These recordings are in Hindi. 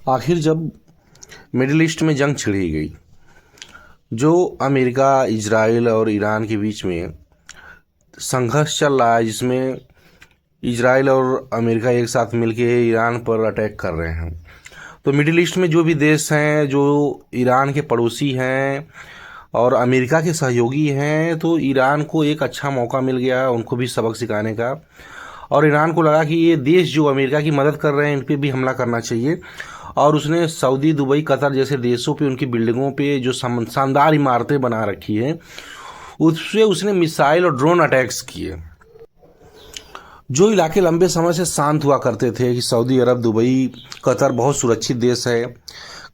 आखिर जब मिडिल ईस्ट में जंग छिड़ी गई, जो अमेरिका, इजराइल और ईरान के बीच में संघर्ष चल रहा है, जिसमें इजराइल और अमेरिका एक साथ मिलके ईरान पर अटैक कर रहे हैं। तो मिडिल ईस्ट में जो भी देश हैं, जो ईरान के पड़ोसी हैं और अमेरिका के सहयोगी हैं, तो ईरान को एक अच्छा मौका मिल गया उनको भी सबक सिखाने का। और ईरान को लगा कि ये देश जो अमेरिका की मदद कर रहे हैं, इन पे भी हमला करना चाहिए। और उसने सऊदी, दुबई, कतर जैसे देशों पे, उनकी बिल्डिंगों पे जो शानदार इमारतें बना रखी हैं, उससे उसने मिसाइल और ड्रोन अटैक्स किए। जो इलाके लंबे समय से शांत हुआ करते थे कि सऊदी अरब, दुबई, कतर बहुत सुरक्षित देश है,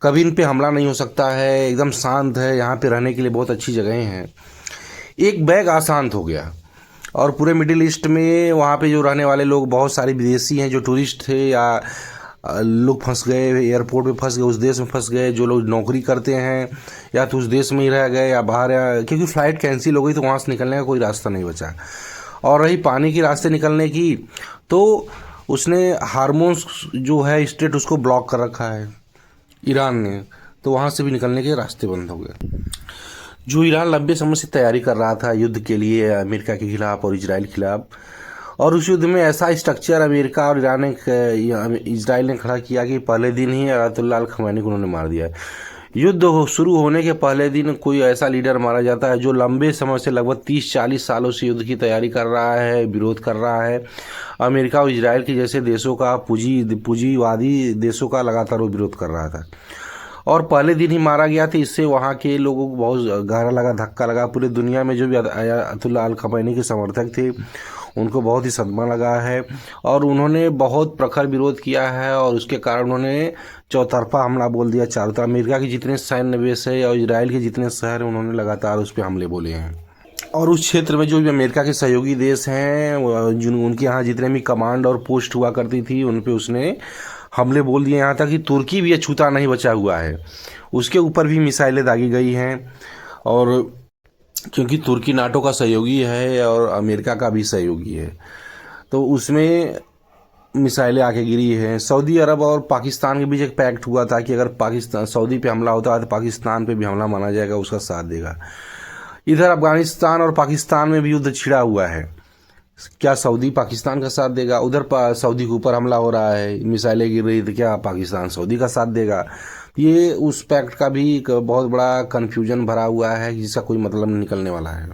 कभी इन पे हमला नहीं हो सकता है, एकदम शांत है, यहाँ पे रहने के लिए बहुत अच्छी जगहें हैं, एक बैग अशांत हो गया। और पूरे मिडिल ईस्ट में वहाँ पे जो रहने वाले लोग, बहुत सारे विदेशी हैं जो टूरिस्ट थे, या लोग फंस गए, एयरपोर्ट पे फंस गए, उस देश में फंस गए, जो लोग नौकरी करते हैं या तो उस देश में ही रह गए या बाहर, या क्योंकि फ़्लाइट कैंसिल हो गई तो वहाँ से निकलने का कोई रास्ता नहीं बचा। और रही पानी के रास्ते निकलने की, तो उसने हार्मोन्स जो है स्टेट, उसको ब्लॉक कर रखा है ईरान ने, तो वहाँ से भी निकलने के रास्ते बंद हो गए। जो ईरान लंबे समय से तैयारी कर रहा था युद्ध के लिए, अमेरिका के खिलाफ और इजराइल के खिलाफ, और उस युद्ध में ऐसा स्ट्रक्चर अमेरिका और ईरान ने, इजराइल ने खड़ा किया कि पहले दिन ही अयातुल्लाह अल खमैनी को उन्होंने मार दिया। युद्ध शुरू होने के पहले दिन कोई ऐसा लीडर मारा जाता है जो लंबे समय से, लगभग 30-40 सालों से युद्ध की तैयारी कर रहा है, विरोध कर रहा है। अमेरिका और इजराइल के जैसे देशों का, पूंजीवादी देशों का लगातार वो विरोध कर रहा था, और पहले दिन ही मारा गया। तो इससे वहाँ के लोगों को बहुत गहरा लगा, धक्का लगा। पूरी दुनिया में जो भी अयातुल्लाह अल खमैनी के समर्थक थे, उनको बहुत ही सदमा लगा है, और उन्होंने बहुत प्रखर विरोध किया है, और उसके कारण उन्होंने चौतरफा हमला बोल दिया चारों तरफ। अमेरिका के जितने सैन्य बेस है और इजराइल के जितने शहर हैं, उन्होंने लगातार उस पर हमले बोले हैं। और उस क्षेत्र में जो भी अमेरिका के सहयोगी देश हैं, जिन उनके यहाँ जितने भी कमांड और पोस्ट हुआ करती थी, उन पे उसने हमले बोल दिए। यहाँ तक कि तुर्की भी अछूता नहीं बचा हुआ है, उसके ऊपर भी मिसाइलें दागी गई हैं। और क्योंकि तुर्की नाटो का सहयोगी है और अमेरिका का भी सहयोगी है, तो उसमें मिसाइलें आके गिरी हैं। सऊदी अरब और पाकिस्तान के बीच एक पैक्ट हुआ था कि अगर पाकिस्तान, सऊदी पे हमला होता है तो पाकिस्तान पे भी हमला माना जाएगा, उसका साथ देगा। इधर अफगानिस्तान और पाकिस्तान में भी युद्ध छिड़ा हुआ है, क्या सऊदी पाकिस्तान का साथ देगा? उधर सऊदी के ऊपर हमला हो रहा है, मिसाइलें गिर रही, तो क्या पाकिस्तान सऊदी का साथ देगा? ये उस पैक्ट का भी एक बहुत बड़ा कन्फ्यूजन भरा हुआ है, जिसका कोई मतलब नहीं निकलने वाला है।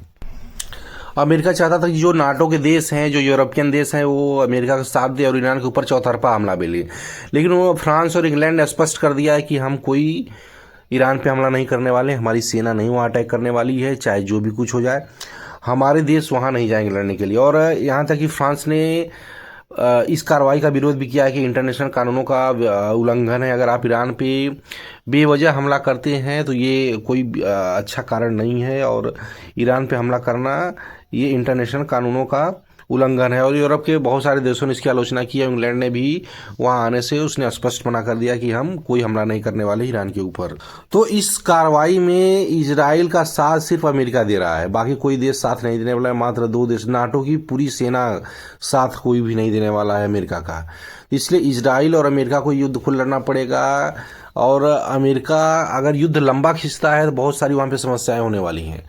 अमेरिका चाहता था कि जो नाटो के देश हैं, जो यूरोपियन देश हैं, वो अमेरिका का साथ दे और ईरान के ऊपर चौतरफा हमला बोले। लेकिन वो फ्रांस और इंग्लैंड ने स्पष्ट कर दिया है कि हम कोई ईरान पे हमला नहीं करने वाले, हमारी सेना नहीं वहाँ अटैक करने वाली है, चाहे जो भी कुछ हो जाए, हमारे देश वहाँ नहीं जाएंगे लड़ने के लिए। और यहाँ तक कि फ्रांस ने इस कार्रवाई का विरोध भी किया है कि इंटरनेशनल कानूनों का उल्लंघन है। अगर आप ईरान पे बेवजह हमला करते हैं तो ये कोई अच्छा कारण नहीं है, और ईरान पे हमला करना ये इंटरनेशनल कानूनों का उल्लंघन है। और यूरोप के बहुत सारे देशों ने इसकी आलोचना की है। इंग्लैंड ने भी वहां आने से उसने स्पष्ट मना कर दिया कि हम कोई हमला नहीं करने वाले ईरान के ऊपर। तो इस कार्रवाई में इजराइल का साथ सिर्फ अमेरिका दे रहा है, बाकी कोई देश साथ नहीं देने वाला है। मात्र 2 देश, नाटो की पूरी सेना साथ कोई भी नहीं देने वाला है अमेरिका का। इसलिए इजराइल और अमेरिका को युद्ध को लड़ना पड़ेगा। और अमेरिका अगर युद्ध लंबा खिंचता है तो बहुत सारी वहाँ पे समस्याएं होने वाली हैं,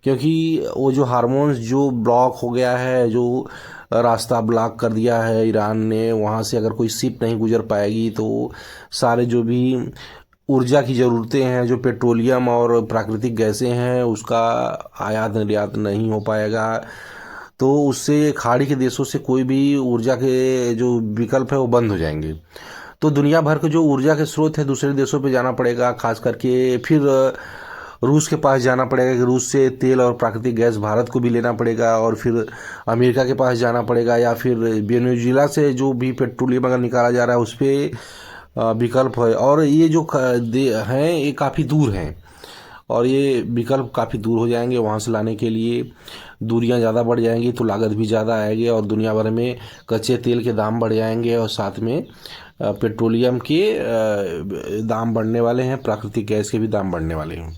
क्योंकि वो जो हार्मोन्स जो ब्लॉक हो गया है, जो रास्ता ब्लॉक कर दिया है ईरान ने, वहाँ से अगर कोई शिप नहीं गुजर पाएगी तो सारे जो भी ऊर्जा की ज़रूरतें हैं, जो पेट्रोलियम और प्राकृतिक गैसें हैं, उसका आयात निर्यात नहीं हो पाएगा। तो उससे खाड़ी के देशों से कोई भी ऊर्जा के जो विकल्प है वो बंद हो जाएंगे। तो दुनिया भर के जो ऊर्जा के स्रोत है दूसरे देशों पे जाना पड़ेगा, खास करके फिर रूस के पास जाना पड़ेगा कि रूस से तेल और प्राकृतिक गैस भारत को भी लेना पड़ेगा, और फिर अमेरिका के पास जाना पड़ेगा, या फिर वेनेजुएला से जो भी पेट्रोलियम अगर निकाला जा रहा है उस पर विकल्प है। और ये जो हैं ये काफ़ी दूर हैं, और ये विकल्प काफ़ी दूर हो जाएंगे। वहाँ से लाने के लिए दूरियां ज़्यादा बढ़ जाएंगी, तो लागत भी ज़्यादा आएगी, और दुनिया भर में कच्चे तेल के दाम बढ़ जाएंगे, और साथ में पेट्रोलियम के दाम बढ़ने वाले हैं, प्राकृतिक गैस के भी दाम बढ़ने वाले हैं।